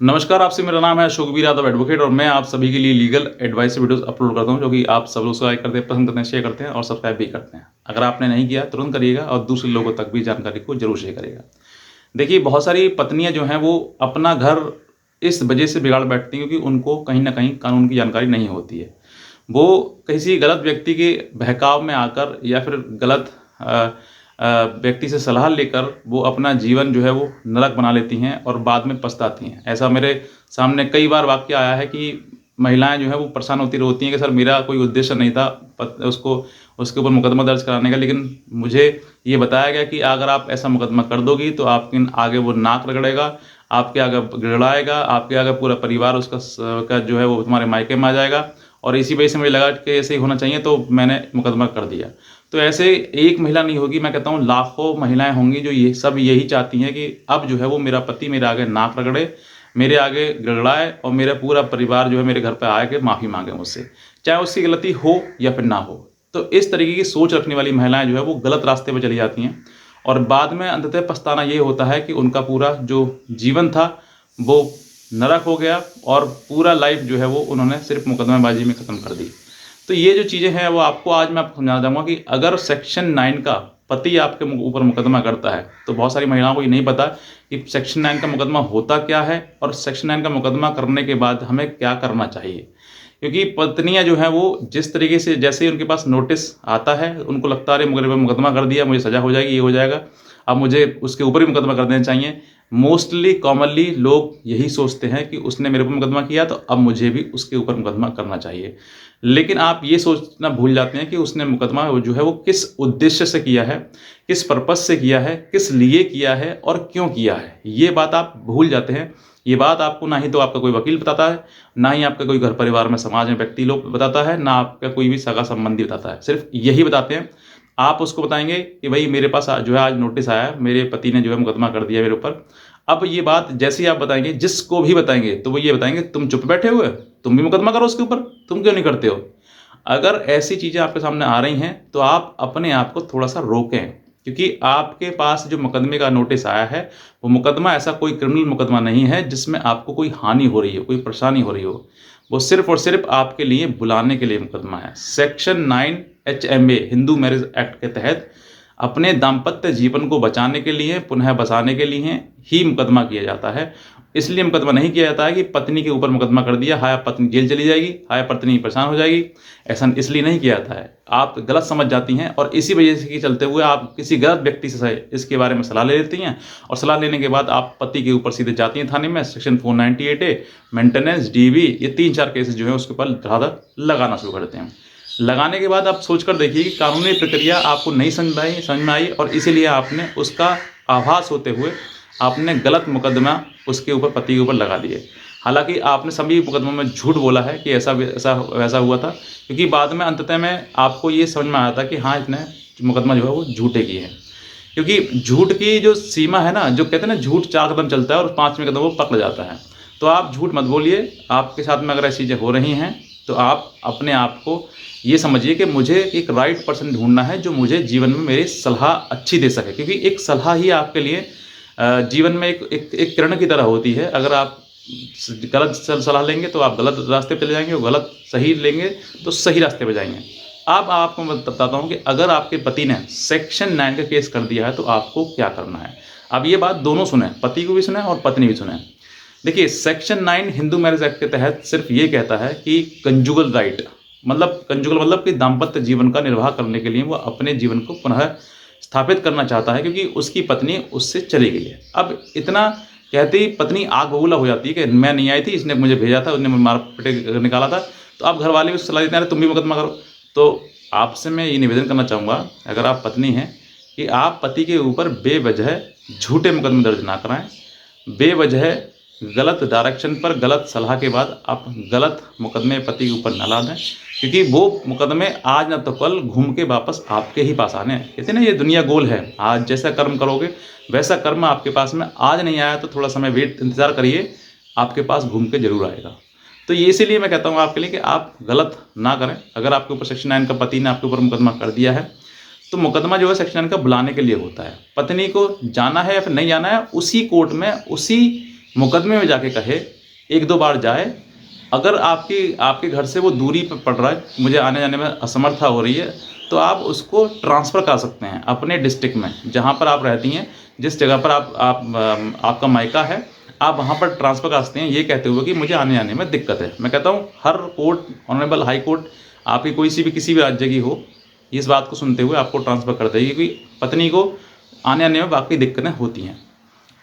नमस्कार, आपसे मेरा नाम है शुभवीर यादव एडवोकेट और मैं आप सभी के लिए लीगल एडवाइस वीडियोस अपलोड करता हूं जो कि आप सब लोग लाइक करते हैं, पसंद करते हैं, शेयर करते हैं और सब्सक्राइब भी करते हैं। अगर आपने नहीं किया तुरंत करिएगा और दूसरे लोगों तक भी जानकारी को जरूर शेयर करिएगा। देखिए, बहुत सारी पत्नियां जो हैं वो अपना घर इस वजह से बिगाड़ बैठती हैं क्योंकि उनको कहीं ना कहीं कानून की जानकारी नहीं होती है। वो किसी गलत व्यक्ति के बहकाव में आकर या फिर गलत व्यक्ति से सलाह लेकर वो अपना जीवन जो है वो नरक बना लेती हैं और बाद में पछताती हैं। ऐसा मेरे सामने कई बार वाक़या आया है कि महिलाएं जो है वो परेशान होती रहती हैं कि सर मेरा कोई उद्देश्य नहीं था उसको उसके ऊपर मुकदमा दर्ज कराने का, लेकिन मुझे ये बताया गया कि अगर आप ऐसा मुकदमा कर दोगी तो आपके आगे वो नाक रगड़ेगा, आपके आगे गिड़गिड़ाएगा, आपके आगे पूरा परिवार उसका का जो है वो तुम्हारे मायके में आ जाएगा। और इसी वजह से मुझे लगा कि ऐसे ही होना चाहिए तो मैंने मुकदमा कर दिया। तो ऐसे एक महिला नहीं होगी, मैं कहता हूँ लाखों महिलाएं होंगी जो ये सब यही चाहती हैं कि अब जो है वो मेरा पति मेरे आगे नाक रगड़े, मेरे आगे गिड़गिड़ाए और मेरा पूरा परिवार जो है मेरे घर पर आके माफ़ी मांगे मुझसे, चाहे उसकी गलती हो या फिर ना हो। तो इस तरीके की सोच रखने वाली महिलाएं जो है वो गलत रास्ते पर चली जाती हैं और बाद में अंततः पछताना ये होता है कि उनका पूरा जो जीवन था वो नरक हो गया और पूरा लाइफ जो है वो उन्होंने सिर्फ मुकदमेबाजी में ख़त्म कर दी। तो ये जो चीज़ें हैं वो आपको आज मैं आपको समझाना चाहूँगा कि अगर सेक्शन 9 का पति आपके ऊपर मुकदमा करता है तो बहुत सारी महिलाओं को ये नहीं पता कि सेक्शन 9 का मुकदमा होता क्या है और सेक्शन 9 का मुकदमा करने के बाद हमें क्या करना चाहिए। क्योंकि पत्नियां जो हैं वो जिस तरीके से जैसे ही उनके पास नोटिस आता है उनको लगता है अरे मेरे पे मुकदमा कर दिया, मुझे सज़ा हो जाएगी, ये हो जाएगा, अब मुझे उसके ऊपर भी मुकदमा कर देना चाहिए। मोस्टली कॉमनली लोग यही सोचते हैं कि उसने मेरे ऊपर मुकदमा किया तो अब मुझे भी उसके ऊपर मुकदमा करना चाहिए। लेकिन आप ये सोचना भूल जाते हैं कि उसने मुकदमा जो है वो किस उद्देश्य से किया है, किस पर्पस से किया है, किस लिए किया है और क्यों किया है, ये बात आप भूल जाते हैं। ये बात आपको ना ही तो आपका कोई वकील बताता है, ना ही आपका कोई घर परिवार में समाज में व्यक्ति लोग बताता है, ना आपका कोई भी सगा संबंधी बताता है। सिर्फ यही बताते हैं। आप उसको बताएंगे कि भाई मेरे पास जो है आज नोटिस आया है, मेरे पति ने जो है मुकदमा कर दिया मेरे ऊपर। अब ये बात जैसे ही आप बताएंगे, जिसको भी बताएंगे तो वो ये बताएंगे तुम चुप बैठे हुए, तुम भी मुकदमा करो उसके ऊपर, तुम क्यों नहीं करते हो। अगर ऐसी चीज़ें आपके सामने आ रही हैं तो आप अपने आप को थोड़ा सा रोकें, क्योंकि आपके पास जो मुकदमे का नोटिस आया है वो मुकदमा ऐसा कोई क्रिमिनल मुकदमा नहीं है जिसमें आपको कोई हानि हो रही हो, कोई परेशानी हो रही हो। वो सिर्फ और सिर्फ आपके लिए बुलाने के लिए मुकदमा है। Section 9 HMA Hindu marriage act के तहत अपने दाम्पत्य जीवन को बचाने के लिए, पुनः बसाने के लिए ही मुकदमा किया जाता है। इसलिए मुकदमा नहीं किया जाता है कि पत्नी के ऊपर मुकदमा कर दिया, हाय पत्नी जेल चली जाएगी, हाय पत्नी परेशान हो जाएगी। ऐसा इसलिए नहीं किया जाता है। आप गलत समझ जाती हैं और इसी वजह से कि चलते हुए आप किसी गलत व्यक्ति से इसके बारे में सलाह ले लेती हैं और सलाह लेने के बाद आप पति के ऊपर सीधे जाती हैं थाने में। सेक्शन 498A मेंटेनेंस DV ये 3-4 केसेस जो है उसके ऊपर ज़्यादा लगाना शुरू कर देते हैं। लगाने के बाद आप सोचकर देखिए कि कानूनी प्रक्रिया आपको नहीं समझ में आई और इसीलिए आपने उसका आभास होते हुए आपने गलत मुकदमा उसके ऊपर, पति के ऊपर लगा दिए। हालांकि आपने सभी मुकदमों में झूठ बोला है कि ऐसा वैसा हुआ था, क्योंकि बाद में अंततः में आपको ये समझ में आया था कि हाँ इतने मुकदमा जो है वो झूठे किए हैं। क्योंकि झूठ की जो सीमा है ना, जो कहते हैं ना झूठ 4 कदम चलता है और 5वें कदम वो पकड़ जाता है। तो आप झूठ मत बोलिए। आपके साथ में अगर ऐसी चीज़ें हो रही हैं तो आप अपने आप को ये समझिए कि मुझे एक राइट पर्सन ढूंढना है जो मुझे जीवन में मेरी सलाह अच्छी दे सके, क्योंकि एक सलाह ही आपके लिए जीवन में एक किरण की तरह होती है। अगर आप गलत सलाह लेंगे तो आप गलत रास्ते पे चले जाएंगे और गलत सही लेंगे तो सही रास्ते पे जाएंगे। अब आपको मैं बताता हूँ कि अगर आपके पति ने सेक्शन 9 का केस कर दिया है तो आपको क्या करना है। अब ये बात दोनों सुने, पति को भी सुने और पत्नी भी सुने। देखिए, सेक्शन 9 हिंदू मैरिज एक्ट के तहत सिर्फ ये कहता है कि कंजुगल राइट मतलब कि दाम्पत्य जीवन का निर्वाह करने के लिए वो अपने जीवन को पुनः स्थापित करना चाहता है क्योंकि उसकी पत्नी उससे चली गई है। अब इतना कहते ही पत्नी आग बबूला हो जाती है कि मैं नहीं आई थी, इसने मुझे भेजा था, उसने मार पिटे निकाला था। तो अब घर वाले भी सलाह देते हैं तुम भी मुकदमा करो। तो आपसे मैं ये निवेदन करना चाहूँगा, अगर आप पत्नी हैं, कि आप पति के ऊपर बेवजह झूठे मुकदमे दर्ज ना कराएं। बेवजह गलत डायरेक्शन पर गलत सलाह के बाद आप गलत मुकदमे पति के ऊपर न ला दें, क्योंकि वो मुकदमे आज न तो कल घूम के वापस आपके ही पास आने। कहते ना ये दुनिया गोल है, आज जैसा कर्म करोगे वैसा कर्म आपके पास में। आज नहीं आया तो थोड़ा समय इंतज़ार करिए, आपके पास घूम के जरूर आएगा। तो ये इसीलिए मैं कहता हूँ आपके लिए कि आप गलत ना करें। अगर आपके ऊपर सेक्शन 9 का पति ने आपके ऊपर मुकदमा कर दिया है तो मुकदमा जो है सेक्शन 9 का बुलाने के लिए होता है। पत्नी को जाना है या फिर नहीं जाना है, उसी कोर्ट में उसी मुकदमे में जाके कहे, 1-2 बार जाए। अगर आपके घर से वो दूरी पे पड़ रहा है, मुझे आने-जाने में असमर्था हो रही है, तो आप उसको ट्रांसफ़र करा सकते हैं अपने डिस्ट्रिक्ट में, जहाँ पर आप रहती हैं, जिस जगह पर आपका मायका है, आप वहाँ पर ट्रांसफ़र करा सकते हैं, ये कहते हुए कि मुझे आने-जाने में दिक्कत है। मैं कहता हूँ हर कोर्ट, ऑनरेबल हाई कोर्ट आपकी किसी भी राज्य की हो, इस बात को सुनते हुए आपको ट्रांसफ़र कर देगी, क्योंकि पत्नी को आने-आने में वाक़ई दिक्कतें होती हैं।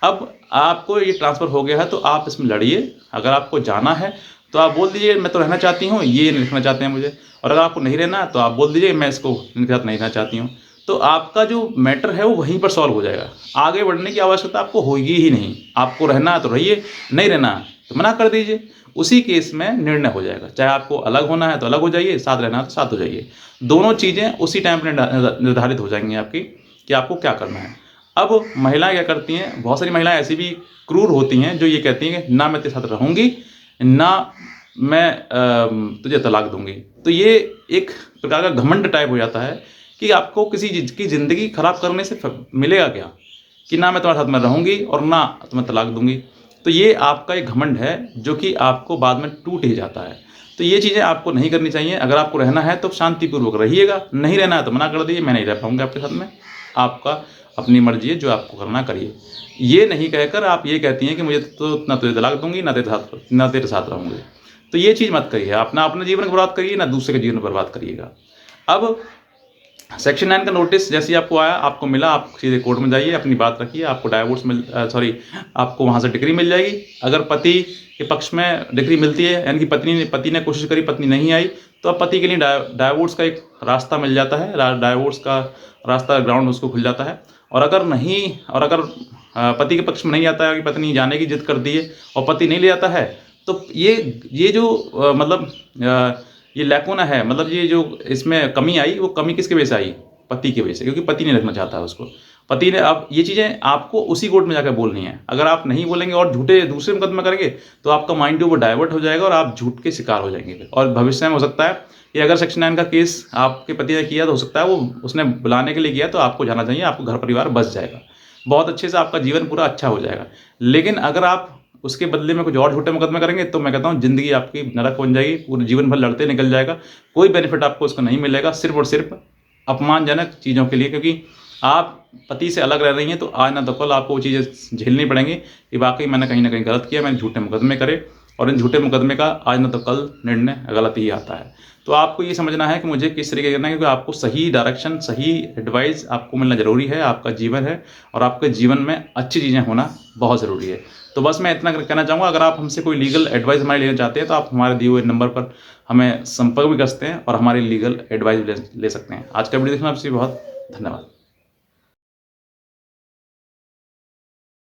अब आपको ये ट्रांसफ़र हो गया है तो आप इसमें लड़िए। अगर आपको जाना है तो आप बोल दीजिए मैं तो रहना चाहती हूँ, ये नहीं रखना चाहते हैं मुझे। और अगर आपको नहीं रहना है तो आप बोल दीजिए मैं इसको इनके साथ नहीं रहना चाहती हूँ। तो आपका जो मैटर है वो वहीं पर सॉल्व हो जाएगा। आगे बढ़ने की आवश्यकता आपको होगी ही नहीं। आपको रहना है तो रहिए, नहीं रहना है तो मना कर दीजिए। उसी केस में निर्णय हो जाएगा। चाहे आपको अलग होना है तो अलग हो जाइए, साथ रहना है तो साथ हो जाइए। दोनों चीज़ें उसी टाइम पे निर्धारित हो जाएँगी आपकी कि आपको क्या करना है। अब महिलाएँ क्या करती हैं, बहुत सारी महिलाएँ ऐसी भी क्रूर होती हैं जो ये कहती हैं कि ना मैं तेरे साथ रहूँगी, ना मैं तुझे तलाक दूँगी। तो ये एक प्रकार का घमंड टाइप हो जाता है कि आपको किसी चीज़ की ज़िंदगी खराब करने से मिलेगा क्या, कि ना मैं तुम्हारे साथ में रहूँगी और ना तुम्हें तलाक दूँगी। तो ये आपका एक घमंड है जो कि आपको बाद में टूट ही जाता है। तो ये चीज़ें आपको नहीं करनी चाहिए। अगर आपको रहना है तो शांतिपूर्वक रहिएगा, नहीं रहना है तो मना कर दीजिए, मैं नहीं रह पाऊँगा आपके साथ में। आपका अपनी मर्ज़ी है, जो आपको करना करिए। ये नहीं कहकर आप ये कहती हैं कि मुझे तो ना तुझे तलाक दूँगी, ना तेरे साथ रहूँगी। तो ये चीज़ मत करिए। आप ना अपना जीवन बर्बाद करिए, ना दूसरे का जीवन बर्बाद करिएगा। अब सेक्शन 9 का नोटिस जैसे ही आपको आया, आपको मिला, आप सीधे कोर्ट में जाइए, अपनी बात रखिए, आपको आपको वहाँ से डिक्री मिल जाएगी। अगर पति के पक्ष में डिक्री मिलती है, यानी कि पति ने कोशिश करी, पत्नी नहीं आई, तो अब पति के लिए डाइवोर्स का एक रास्ता मिल जाता है। डाइवोर्स का रास्ता, ग्राउंड उसको खुल जाता है। और अगर पति के पक्ष में नहीं आता है कि पत्नी जाने की जिद करती है और पति नहीं ले आता है, तो ये जो ये लैकुना है, मतलब ये जो इसमें कमी आई, वो कमी किसकी वजह से आई? पति की वजह से, क्योंकि पति नहीं रखना चाहता है उसको। पति ने, अब ये चीज़ें आपको उसी कोर्ट में जाकर बोलनी है। अगर आप नहीं बोलेंगे और दूसरे मुकदमे करेंगे, तो आपका माइंड जो वो डाइवर्ट हो जाएगा और आप झूठ के शिकार हो जाएंगे फिर। और भविष्य में हो सकता है कि अगर सेक्शन 9 का केस आपके पति ने किया, तो हो सकता है वो उसने बुलाने के लिए किया, तो आपको जाना चाहिए, आपको घर परिवार बच जाएगा। बहुत अच्छे से आपका जीवन पूरा अच्छा हो जाएगा। लेकिन अगर आप उसके बदले में कुछ और झूठे मुकदमे करेंगे, तो मैं कहता हूँ ज़िंदगी आपकी नरक बन जाएगी, पूरे जीवन भर लड़ते निकल जाएगा। कोई बेनिफिट आपको उसका नहीं मिलेगा, सिर्फ़ और सिर्फ अपमानजनक चीज़ों के लिए, क्योंकि आप पति से अलग रह रही हैं, तो आज ना तो कल आपको वो चीज़ें झेलनी पड़ेंगी कि वाक़ई मैंने कहीं न कहीं गलत किया, मैंने झूठे मुकदमे करे, और इन झूठे मुकदमे का आज ना तो कल निर्णय गलत ही आता है। तो आपको ये समझना है कि मुझे किस तरीके करना है, क्योंकि आपको सही डायरेक्शन, सही एडवाइस आपको मिलना ज़रूरी है। आपका जीवन है और आपके जीवन में अच्छी चीज़ें होना बहुत ज़रूरी है। तो बस मैं इतना कहना चाहूँगा, अगर आप हमसे कोई लीगल एडवाइस हमारे लेना चाहते हैं, तो आप हमारे दिए हुए नंबर पर हमें संपर्क भी कर सकते हैं और हमारी लीगल एडवाइस ले सकते हैं। आज का वीडियो देखना आपसे बहुत धन्यवाद।